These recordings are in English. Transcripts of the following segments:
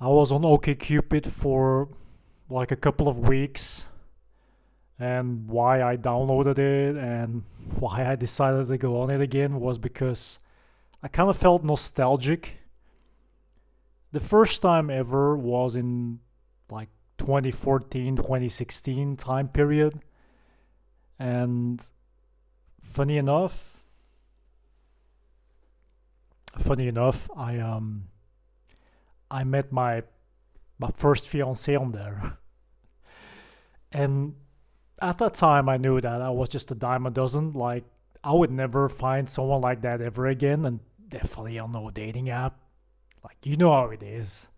I was on OkCupid for like a couple of weeks, and why I downloaded it and why I decided to go on it again was because I kind of felt nostalgic. The first time ever was in like 2014, 2016 time period, and funny enough, funny enough, I met my first fiance on there. And at that time, I knew that I was just a dime a dozen. Like, I would never find someone like that ever again, and definitely on no dating app. Like, you know how it is.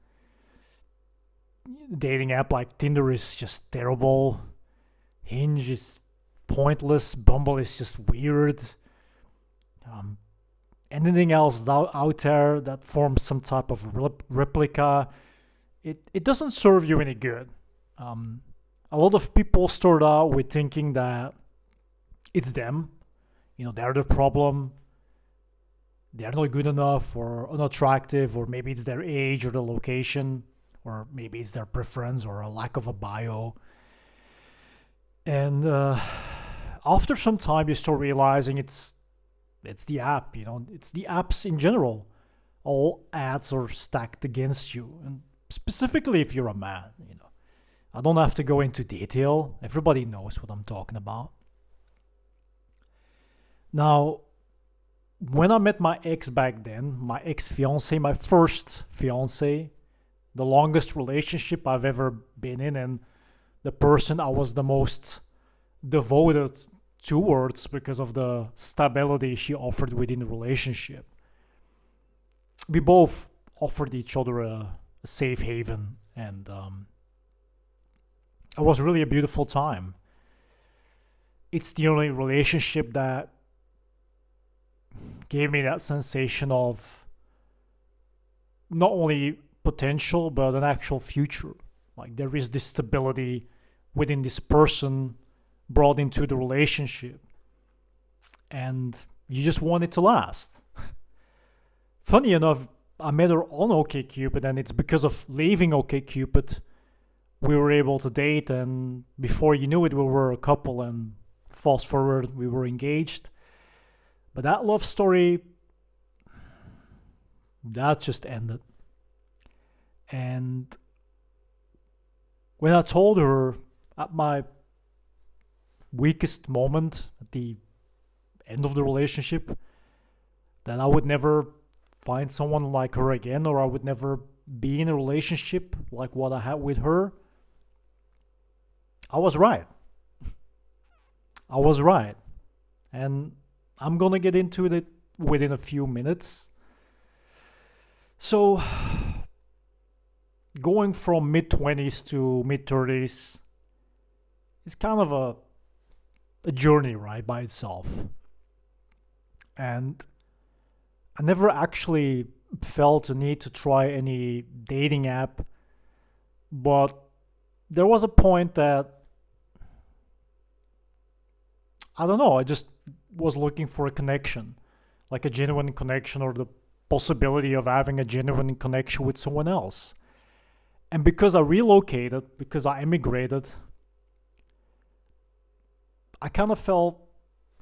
Dating app like Tinder is just terrible. Hinge is pointless. Bumble is just weird. Um, Anything else out there that forms some type of replica, it doesn't serve you any good. Um, a lot of people start out with thinking that it's them, they're the problem, they're not good enough or unattractive, or maybe it's their age or the location, or maybe it's their preference or a lack of a bio. And after some time, you start realizing it's the app, it's the apps in general. All ads are stacked against you, and specifically if you're a man. I don't have to go into detail. Everybody knows what I'm talking about. Now, when I met my ex back then, my ex fiance, my first fiance, the longest relationship I've ever been in, and the person I was the most devoted towards because of the stability she offered within the relationship. We both offered each other a safe haven, and it was really a beautiful time. It's the only relationship that gave me that sensation of not only potential but an actual future. Like, there is this stability within this person brought into the relationship, and you just want it to last. Funny enough, I met her on OkCupid, and it's because of leaving OkCupid we were able to date, and before you knew it, we were a couple, and fast forward, we were engaged. But that love story, that just ended. And when I told her at my weakest moment, at the end of the relationship, that I would never find someone like her again, or I would never be in a relationship like what I had with her, I was right. I was right. And I'm gonna get into it within a few minutes. So, going from mid 20s to mid 30s is kind of a journey, right, by itself. And I never actually felt a need to try any dating app, but there was a point that, I don't know, I just was looking for a connection, like a genuine connection, or the possibility of having a genuine connection with someone else. And because I relocated, because I immigrated, I kind of felt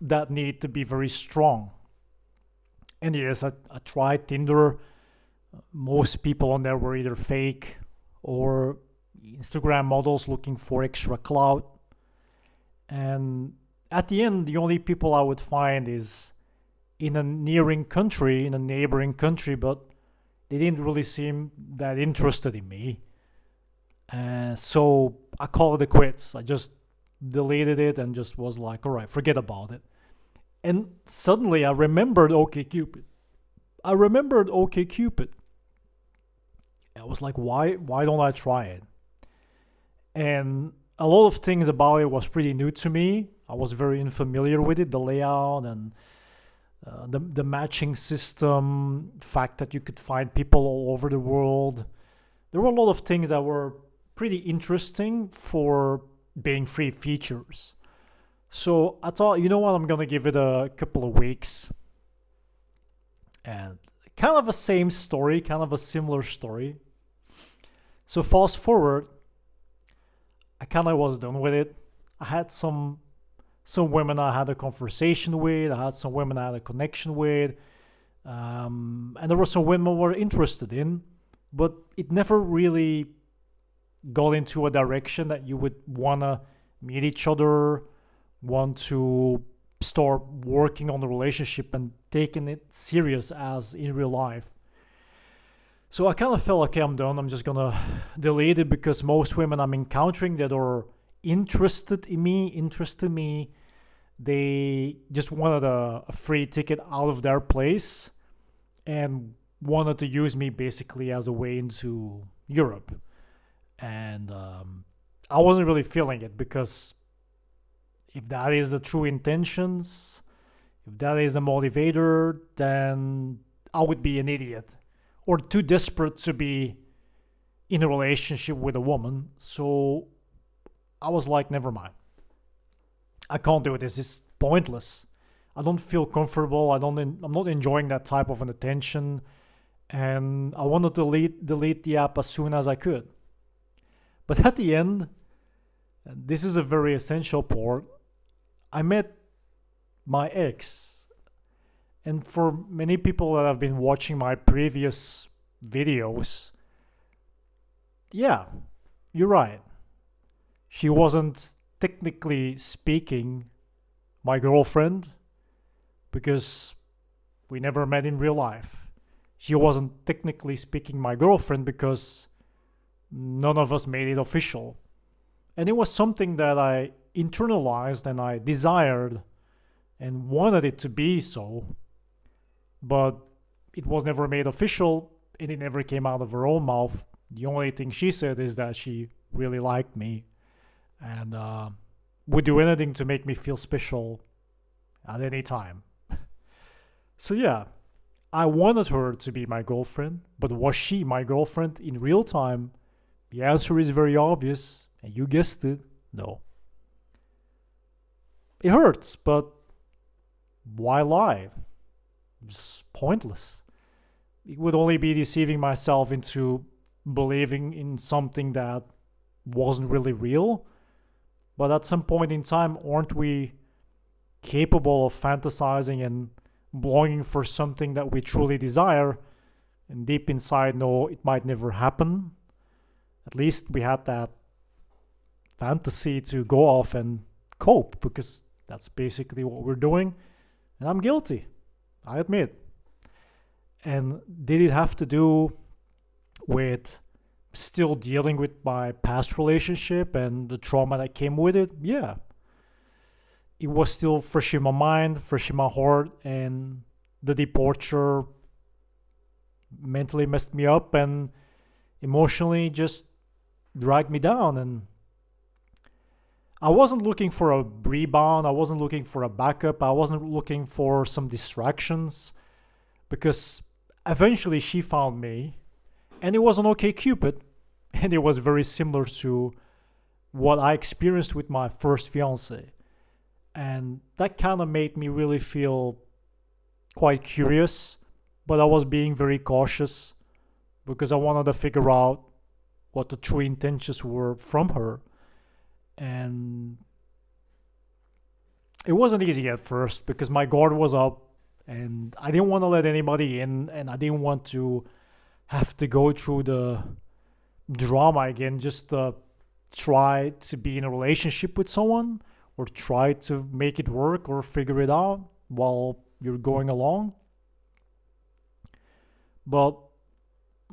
that need to be very strong. And yes, I tried Tinder. Most people on there were either fake or Instagram models looking for extra clout. And at the end, the only people I would find is in a neighboring country, but they didn't really seem that interested in me. So I called it quits. I just deleted it and just was like, all right, forget about it. And suddenly I remembered OkCupid. I remembered OkCupid. I was like, why don't I try it? And a lot of things about it was pretty new to me. I was very unfamiliar with it, the layout and the matching system, the fact that you could find people all over the world. There were a lot of things that were pretty interesting for being free features. So I thought, you know what, I'm gonna give it a couple of weeks. And kind of a same story, kind of a similar story. So fast forward, I kind of was done with it. I had some women I had a conversation with. I had some women I had a connection with, and there were some women I were interested in, but it never really got into a direction that you would wanna meet each other, want to start working on the relationship and taking it serious as in real life. So I kind of felt okay, I'm done. I'm just gonna delete it because most women I'm encountering that are interested in me, they just wanted a free ticket out of their place and wanted to use me basically as a way into Europe. And I wasn't really feeling it because if that is the true intentions, if that is the motivator, then I would be an idiot or too desperate to be in a relationship with a woman. So I was like, never mind. I can't do this. It's pointless. I don't feel comfortable. I'm not enjoying that type of an attention, and I wanted to delete the app as soon as I could. But at the end, and this is a very essential part, I met my ex. And for many people that have been watching my previous videos, yeah, you're right. She wasn't technically speaking my girlfriend because we never met in real life. She wasn't technically speaking my girlfriend because none of us made it official. And it was something that I internalized and I desired and wanted it to be so, but it was never made official and it never came out of her own mouth. The only thing she said is that she really liked me and would do anything to make me feel special at any time. So yeah, I wanted her to be my girlfriend, but was she my girlfriend in real time? The answer is very obvious, and you guessed it, no. It hurts, but why lie? It's pointless. It would only be deceiving myself into believing in something that wasn't really real. But at some point in time, aren't we capable of fantasizing and longing for something that we truly desire and deep inside know it might never happen? At least we had that fantasy to go off and cope because that's basically what we're doing. And I'm guilty, I admit. And did it have to do with still dealing with my past relationship and the trauma that came with it? Yeah. It was still fresh in my mind, fresh in my heart, and the departure mentally messed me up and emotionally just dragged me down. And I wasn't looking for a rebound, I wasn't looking for a backup, I wasn't looking for some distractions because eventually she found me and it was an OkCupid and it was very similar to what I experienced with my first fiance. And that kind of made me really feel quite curious, but I was being very cautious because I wanted to figure out what the true intentions were from her. And it wasn't easy at first because my guard was up and I didn't want to let anybody in and I didn't want to have to go through the drama again just to try to be in a relationship with someone or try to make it work or figure it out while you're going along. But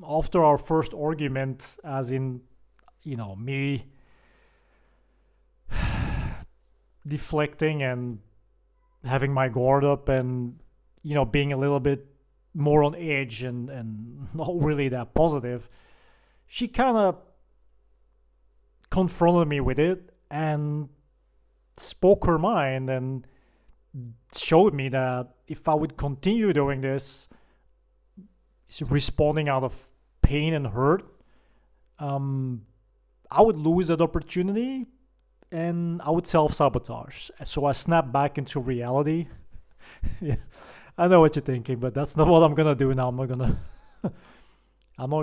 after our first argument, as in, me deflecting and having my guard up and, being a little bit more on edge and not really that positive, she kind of confronted me with it and spoke her mind and showed me that if I would continue doing this, responding out of pain and hurt, I would lose that opportunity and I would self-sabotage. So I snapped back into reality. Yeah, I know what you're thinking, but that's not what I'm gonna do now. I'm not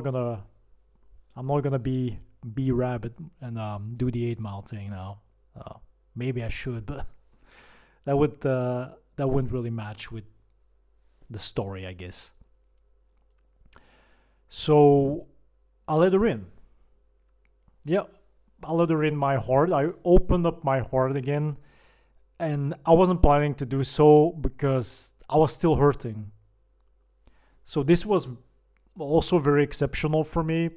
gonna I'm not gonna be rabbit and do the 8 Mile thing now. Maybe I should, but that wouldn't really match with the story, I guess. So I let her in. Yeah, I let her in my heart. I opened up my heart again, and I wasn't planning to do so because I was still hurting. So this was also very exceptional for me.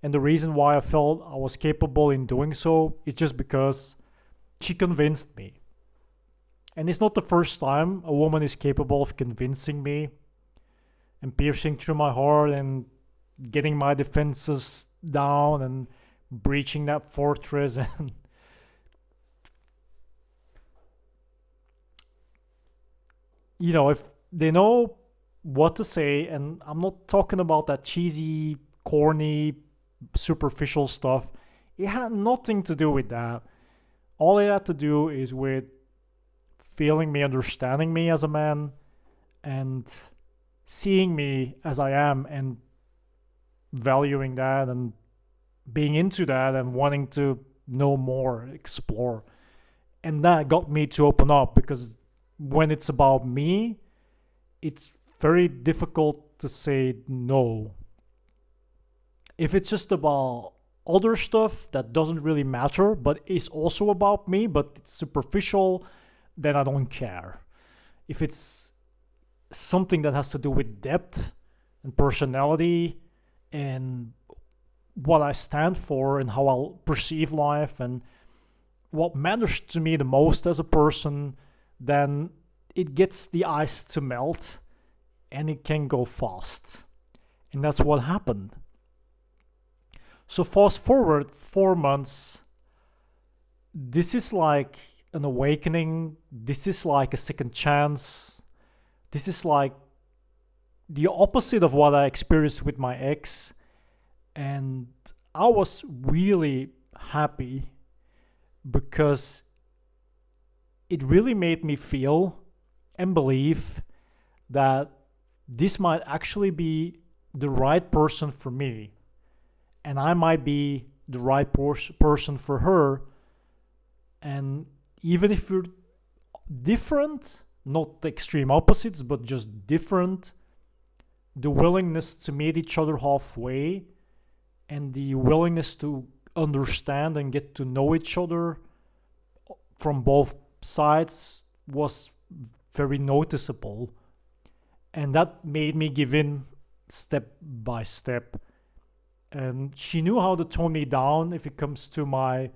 And the reason why I felt I was capable in doing so is just because she convinced me. And it's not the first time a woman is capable of convincing me and piercing through my heart and getting my defenses down and breaching that fortress and if they know what to say, and I'm not talking about that cheesy, corny, superficial stuff. It had nothing to do with that. All it had to do is with feeling me, understanding me as a man, and seeing me as I am, and valuing that, and being into that, and wanting to know more, explore. And that got me to open up, because when it's about me, it's very difficult to say no. If it's just about other stuff that doesn't really matter, but is also about me, but it's superficial, then I don't care. If it's something that has to do with depth and personality and what I stand for and how I'll perceive life and what matters to me the most as a person, then it gets the ice to melt and it can go fast. And that's what happened. So fast forward 4 months, this is like an awakening. This is like a second chance. This is like the opposite of what I experienced with my ex. And I was really happy because it really made me feel and believe that this might actually be the right person for me. And I might be the right person for her. And even if we're different, not the extreme opposites, but just different, the willingness to meet each other halfway and the willingness to understand and get to know each other from both sides was very noticeable. And that made me give in step by step. And she knew how to tone me down if it comes to my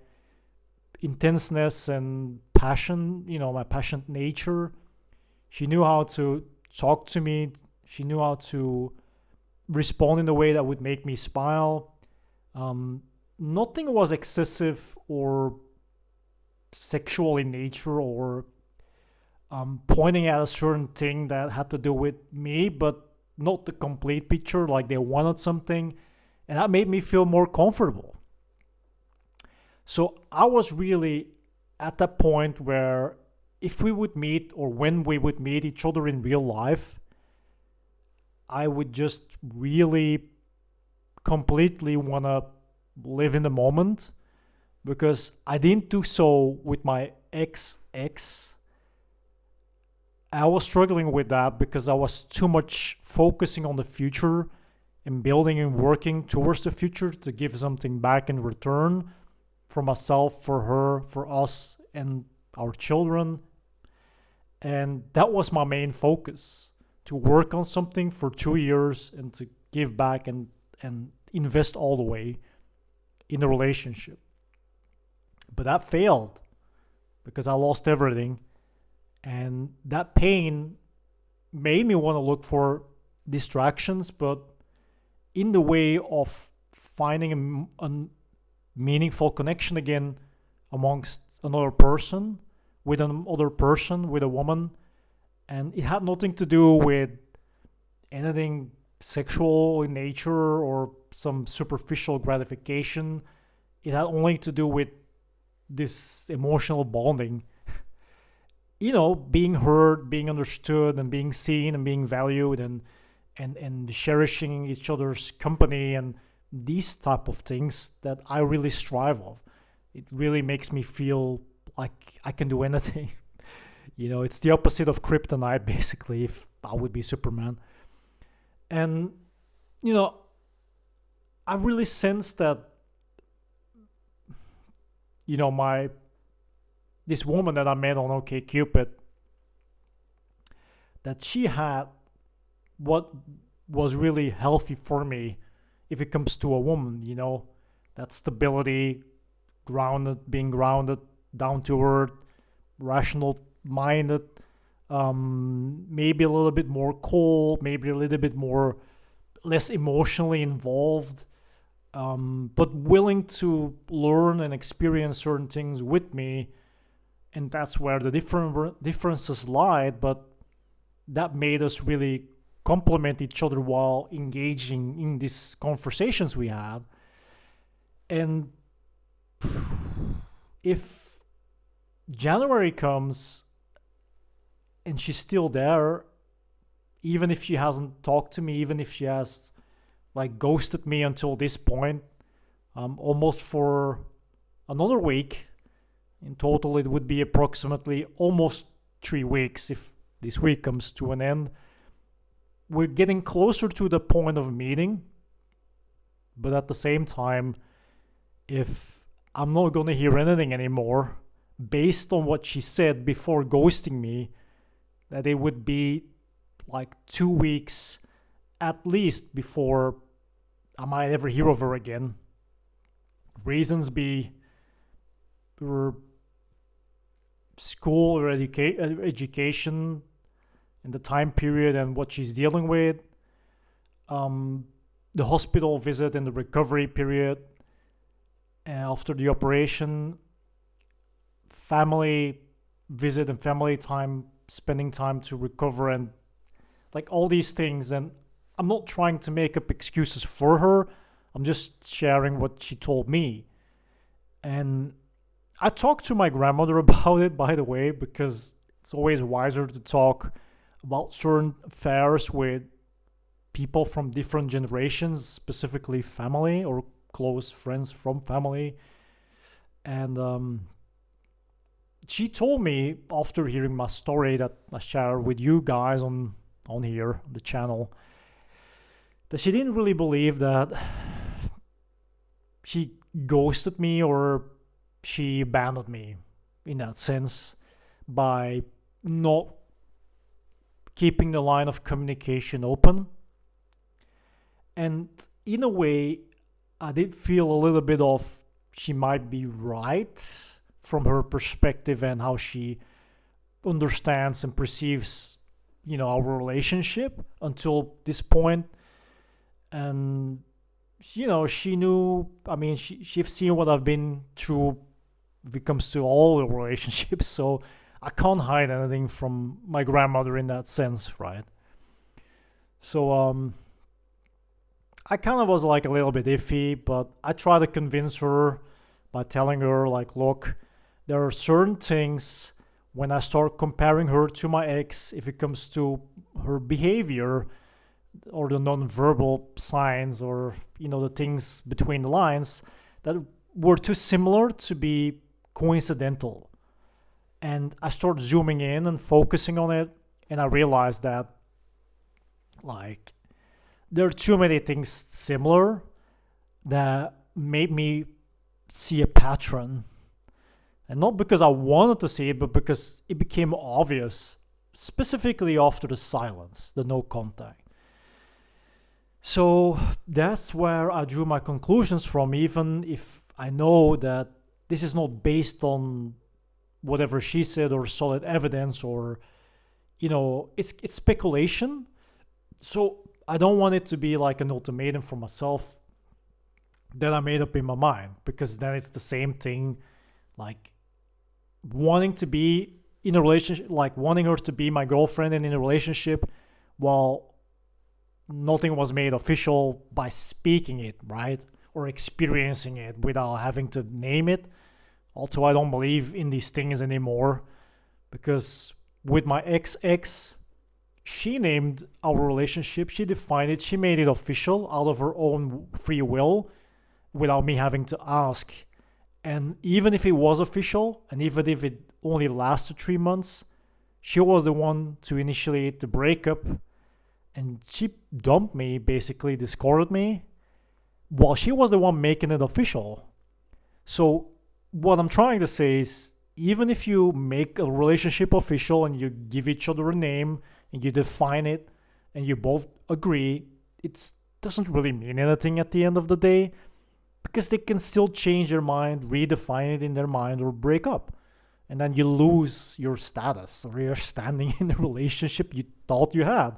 intenseness and passion, my passionate nature. She knew how to talk to me. She knew how to respond in a way that would make me smile. Nothing was excessive or sexual in nature or pointing at a certain thing that had to do with me, but not the complete picture, like they wanted something. And that made me feel more comfortable. So I was really at that point where if we would meet or when we would meet each other in real life, I would just really completely want to live in the moment, because I didn't do so with my ex. I was struggling with that because I was too much focusing on the future and building and working towards the future to give something back in return for myself, for her, for us, and our children. And that was my main focus, to work on something for 2 years and to give back and invest all the way in the relationship. But that failed because I lost everything. And that pain made me want to look for distractions, but in the way of finding a meaningful connection again amongst another person, with another person, with a woman. And it had nothing to do with anything sexual in nature or some superficial gratification. It had only to do with this emotional bonding. Being heard, being understood, and being seen and being valued, and cherishing each other's company and these type of things that I really strive of. It really makes me feel like I can do anything. It's the opposite of kryptonite, basically, if I would be Superman. And, you know, I really sense that, my this woman that I met on OkCupid, that she had what was really healthy for me if it comes to a woman, that stability, being grounded, down to earth, rational minded, maybe a little bit more cold, maybe a little bit more less emotionally involved, but willing to learn and experience certain things with me. And that's where the differences lied, but that made us really complement each other while engaging in these conversations we had. And if January comes and she's still there, even if she hasn't talked to me, even if she has ghosted me until this point, almost for another week, in total it would be approximately almost 3 weeks if this week comes to an end. We're getting closer to the point of meeting, but at the same time, if I'm not gonna hear anything anymore, based on what she said before ghosting me, that it would be 2 weeks at least before I might ever hear of her again. Reasons be her school or education in the time period and what she's dealing with, the hospital visit and the recovery period after the operation, family visit and family time, spending time to recover, and all these things. And I'm not trying to make up excuses for her. I'm just sharing what she told me. And I talked to my grandmother about it, by the way, because it's always wiser to talk about certain affairs with people from different generations, specifically family or close friends from family. And she told me, after hearing my story that I share with you guys on here, on the channel, that she didn't really believe that she ghosted me or she abandoned me in that sense by not keeping the line of communication open. And in a way, I did feel a little bit of she might be right from her perspective and how she understands and perceives, our relationship until this point. And, she knew, she's seen what I've been through when it comes to all the relationships. So I can't hide anything from my grandmother in that sense, right? So, I kind of was a little bit iffy, but I tried to convince her by telling her, look, there are certain things when I start comparing her to my ex, if it comes to her behavior or the non-verbal signs or, the things between the lines that were too similar to be coincidental. And I start zooming in and focusing on it, and I realized that, there are too many things similar that made me see a pattern. And not because I wanted to see it, but because it became obvious, specifically after the silence, the no contact. So that's where I drew my conclusions from, even if I know that this is not based on whatever she said or solid evidence or, it's speculation. So I don't want it to be like an ultimatum for myself that I made up in my mind, because then it's the same thing, wanting to be in a relationship, wanting her to be my girlfriend and in a relationship while nothing was made official by speaking it, right? Or experiencing it without having to name it. Also, I don't believe in these things anymore, because with my ex, she named our relationship, she defined it, she made it official out of her own free will without me having to ask. And even if it was official, and even if it only lasted 3 months, she was the one to initiate the breakup. And she dumped me, basically discarded me, while she was the one making it official. So, what I'm trying to say is, even if you make a relationship official and you give each other a name and you define it and you both agree, it doesn't really mean anything at the end of the day, because they can still change their mind, redefine it in their mind, or break up. And then you lose your status or your standing in the relationship you thought you had.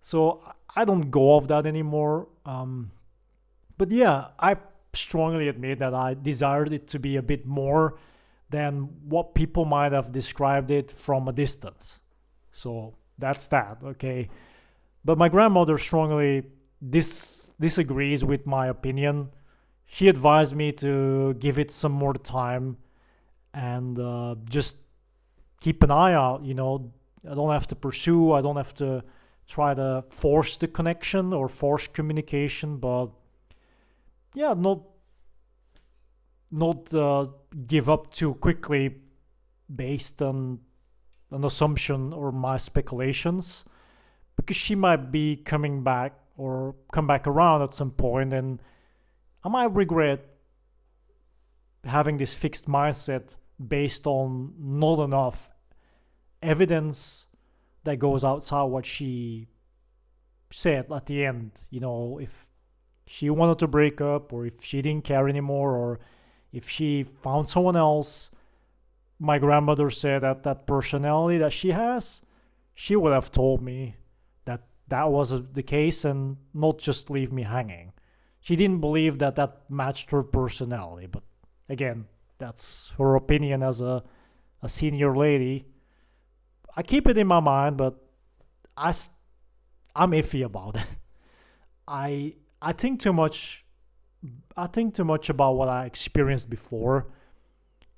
So I don't go off that anymore. But yeah, I strongly admit that I desired it to be a bit more than what people might have described it from a distance. So that's that, okay? But my grandmother strongly disagrees with my opinion. She advised me to give it some more time and just keep an eye out, I don't have to pursue, I don't have to try to force the connection or force communication, but yeah, not give up too quickly based on an assumption or my speculations, because she might be coming back or come back around at some point, and I might regret having this fixed mindset based on not enough evidence that goes outside what she said at the end. If she wanted to break up, or if she didn't care anymore, or if she found someone else, my grandmother said that personality that she has, she would have told me that was the case and not just leave me hanging. She didn't believe that matched her personality, but again, that's her opinion as a senior lady. I keep it in my mind, but I'm iffy about it. I think too much. I think too much about what I experienced before,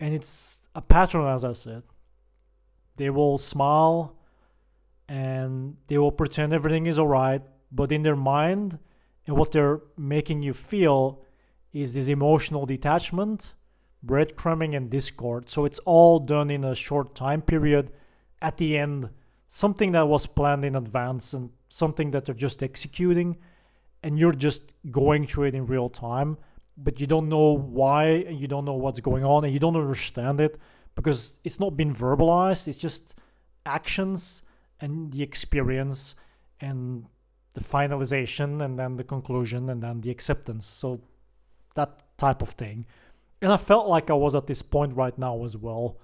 and it's a pattern, as I said. They will smile and they will pretend everything is alright, but in their mind and what they're making you feel is this emotional detachment, breadcrumbing, and discord. So it's all done in a short time period. At the end, something that was planned in advance and something that they're just executing, and you're just going through it in real time, but you don't know why and you don't know what's going on and you don't understand it because it's not been verbalized. It's just actions and the experience and the finalization and then the conclusion and then the acceptance. So that type of thing. And I felt like I was at this point right now as well.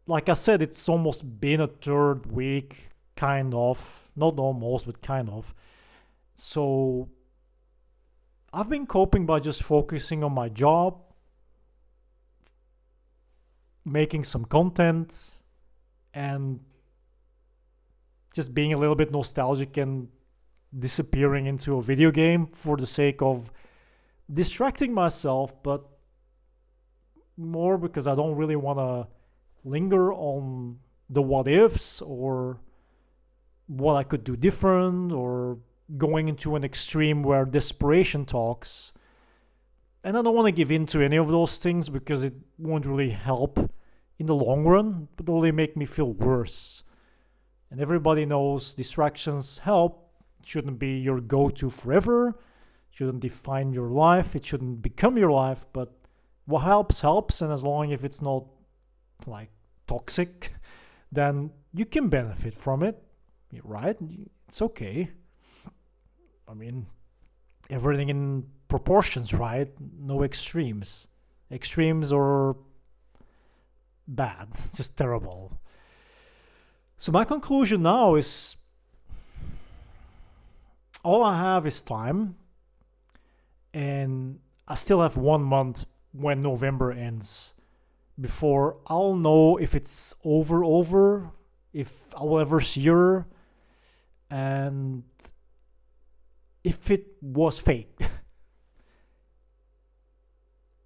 Like I said, it's almost been a third week, kind of. Not almost, but kind of. So I've been coping by just focusing on my job, making some content, and just being a little bit nostalgic and disappearing into a video game for the sake of distracting myself, but more because I don't really want to linger on the what ifs or what I could do different or going into an extreme where desperation talks. And I don't want to give in to any of those things because it won't really help in the long run, but only make me feel worse. And everybody knows distractions help. It shouldn't be your go-to forever. It shouldn't define your life. It shouldn't become your life. But what helps. And as long as it's not like toxic, then you can benefit from it, right? It's okay. I mean, everything in proportions, right? No extremes. Extremes are bad, just terrible. So my conclusion now is all I have is time, and I still have 1 month when November ends before I'll know if it's over, if I will ever see her, and if it was fake.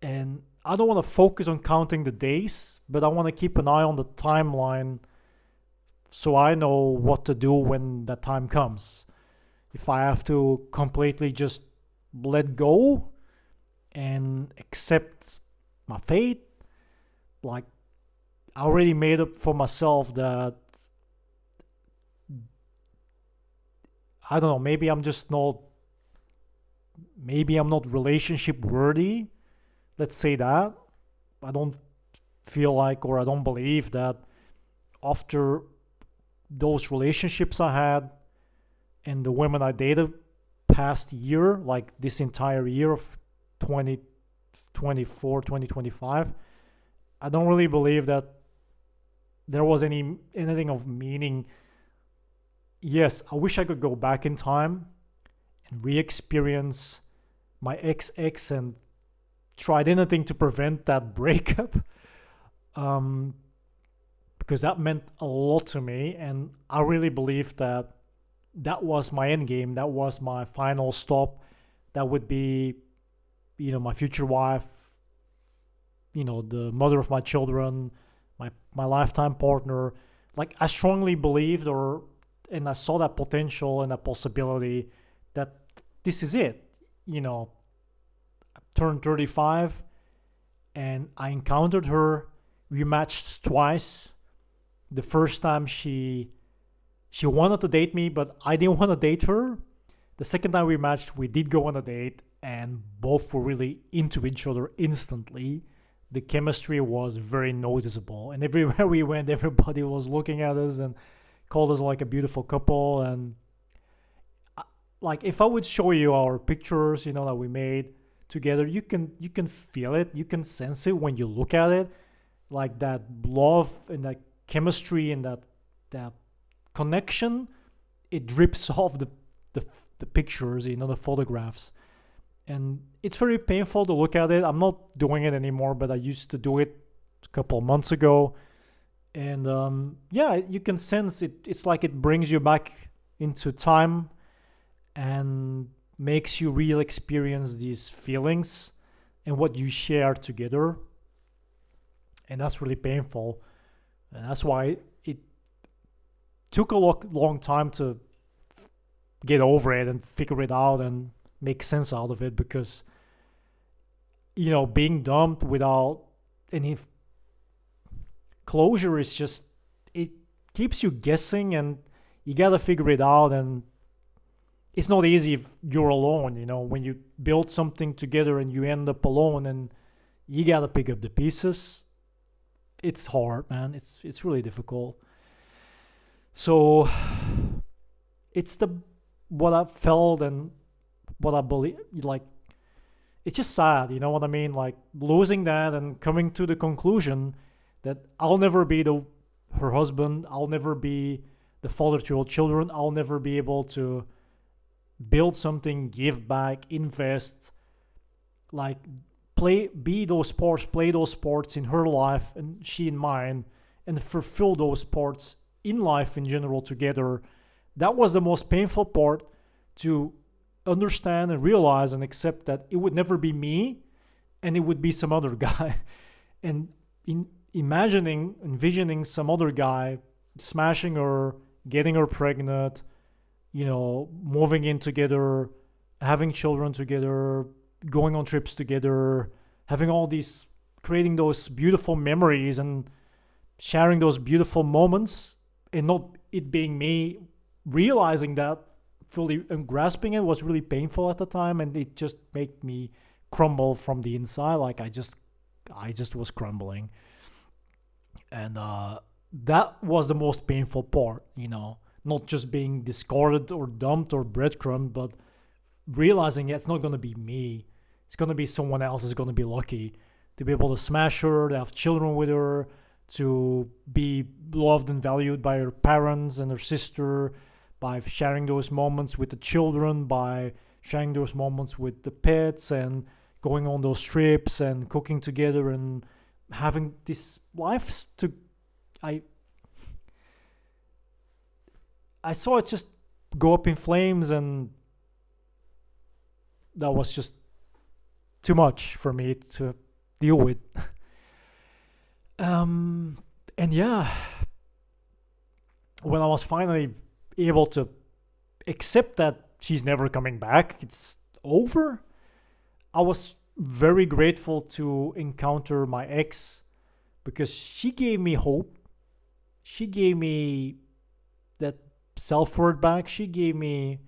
And I don't want to focus on counting the days, but I want to keep an eye on the timeline so I know what to do when that time comes. If I have to completely just let go and accept my fate, like I already made up for myself that I don't know, maybe I'm not relationship worthy. Let's say that. I don't feel like, or I don't believe that after those relationships I had and the women I dated past year, like this entire year of 2024, 2025, I don't really believe that there was anything of meaning. Yes, I wish I could go back in time and re-experience my ex and tried anything to prevent that breakup. Um, because that meant a lot to me, and I really believe that that was my end game. That was my final stop. That would be, my future wife, the mother of my children, my lifetime partner. Like I strongly believed, and I saw that potential and that possibility that this is it. I turned 35, and I encountered her. We matched twice. The first time she wanted to date me, but I didn't want to date her. The second time we matched, we did go on a date, and both were really into each other instantly. The chemistry was very noticeable, and everywhere we went, everybody was looking at us and called us like a beautiful couple. And like if I would show you our pictures, that we made together, you can feel it, you can sense it when you look at it, like that love and that chemistry and that connection. It drips off the pictures, the photographs, and it's very painful to look at it. I'm not doing it anymore, but I used to do it a couple of months ago, and yeah, you can sense it. It's like it brings you back into time and makes you real experience these feelings and what you share together, and that's really painful. And that's why it took a long time to get over it and figure it out and make sense out of it, because being dumped without any closure is just, it keeps you guessing, and you gotta figure it out. And it's not easy if you're alone, when you build something together and you end up alone and you gotta pick up the pieces. It's hard, man. It's really difficult. So it's what I felt and what I believe. Like it's just sad, you know what I mean? Like losing that and coming to the conclusion that I'll never be her husband. I'll never be the father to your children. I'll never be able to build something, give back, invest, like play those sports in her life and she in mine, and fulfill those sports in life in general together. That was the most painful part, to understand and realize and accept that it would never be me and it would be some other guy. And envisioning some other guy smashing her, getting her pregnant, moving in together, having children together, going on trips together, having all these, creating those beautiful memories and sharing those beautiful moments, and not it being me, realizing that fully and grasping it was really painful at the time, and it just made me crumble from the inside. Like I just was crumbling. And that was the most painful part, not just being discarded or dumped or breadcrumbed, but realizing it's not going to be me. It's going to be someone else is going to be lucky to be able to smash her, to have children with her, to be loved and valued by her parents and her sister, by sharing those moments with the children, by sharing those moments with the pets, and going on those trips and cooking together and having this life to... I saw it just go up in flames, and that was just too much for me to deal with. And yeah, when I was finally able to accept that she's never coming back, it's over, I was very grateful to encounter my ex because she gave me hope. She gave me that self worth back. She gave me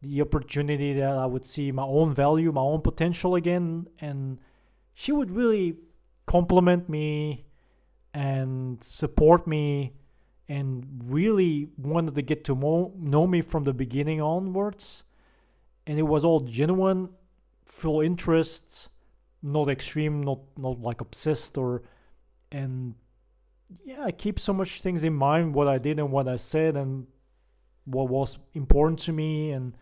the opportunity that I would see my own value, my own potential again. And she would really compliment me and support me and really wanted to get to know me from the beginning onwards. And it was all genuine, full interest, not extreme, not like obsessed or. And yeah, I keep so much things in mind, what I did and what I said and what was important to me. And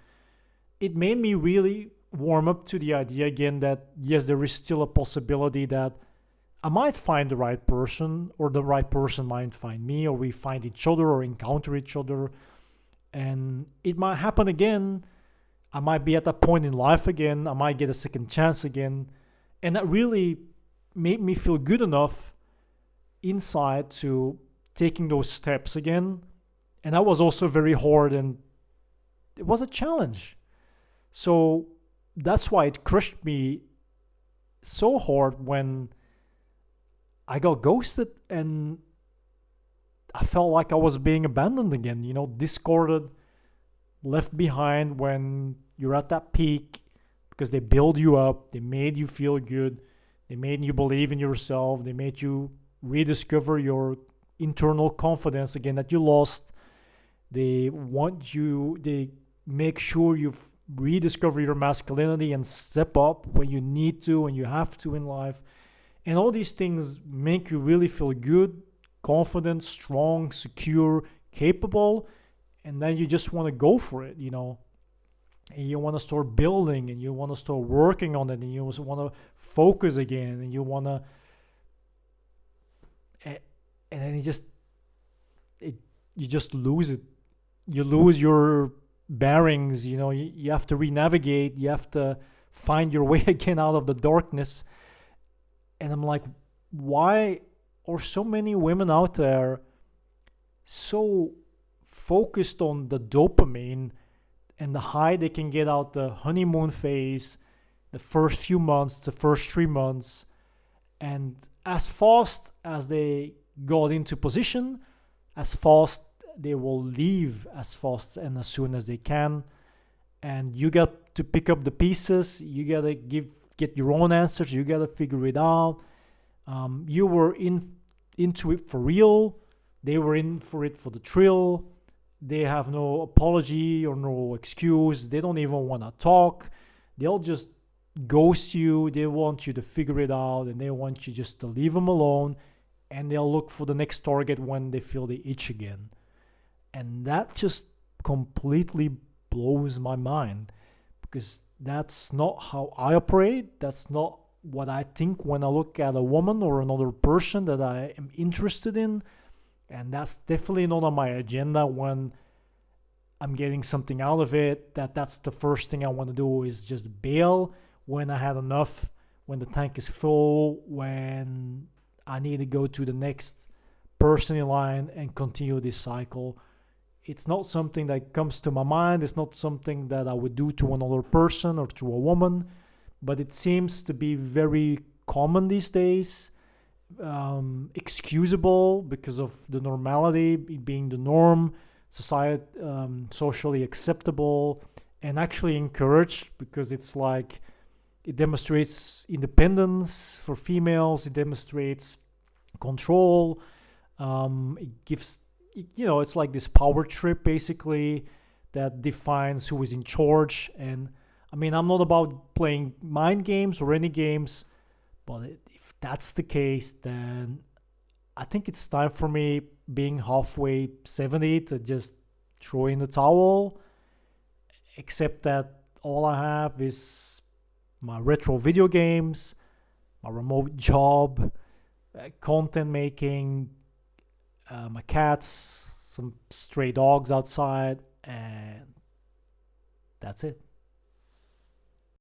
it made me really warm up to the idea again that yes, there is still a possibility that I might find the right person, or the right person might find me, or we find each other or encounter each other. And it might happen again. I might be at that point in life again. I might get a second chance again. And that really made me feel good enough inside to taking those steps again. And that was also very hard and it was a challenge. So that's why it crushed me so hard when I got ghosted and I felt like I was being abandoned again, discarded, left behind when you're at that peak because they build you up, they made you feel good, they made you believe in yourself, they made you rediscover your internal confidence again that you lost. They make sure you rediscover your masculinity and step up when you need to and you have to in life. And all these things make you really feel good, confident, strong, secure, capable. And then you just want to go for it, And you want to start building and you want to start working on it and you also want to focus again and you want to. And then you just lose it. You lose your bearings, you have to re-navigate, you have to find your way again out of the darkness. And I'm like, why are so many women out there so focused on the dopamine and the high they can get out the honeymoon phase, the first few months, the first 3 months, and as fast as they got into position, as fast they will leave as fast and as soon as they can. And you got to pick up the pieces. You gotta get your own answers. You gotta figure it out. You were into it for real. They were in for it for the thrill. They have no apology or no excuse. They don't even want to talk. They'll just ghost you. They want you to figure it out and they want you just to leave them alone. And they'll look for the next target when they feel the itch again. And that just completely blows my mind because that's not how I operate. That's not what I think when I look at a woman or another person that I am interested in. And that's definitely not on my agenda when I'm getting something out of it. That's the first thing I want to do is just bail when I had enough, when the tank is full, when I need to go to the next person in line and continue this cycle. It's not something that comes to my mind. It's not something that I would do to another person or to a woman, but it seems to be very common these days. Excusable because of the normality, it being the norm, society, socially acceptable, and actually encouraged because it's like it demonstrates independence for females. It demonstrates control. It gives, it's like this power trip basically that defines who is in charge. And I mean, I'm not about playing mind games or any games, but if that's the case, then I think it's time for me, being halfway 70, to just throw in the towel. Except that all I have is my retro video games, my remote job, content making, my cats, some stray dogs outside, and that's it.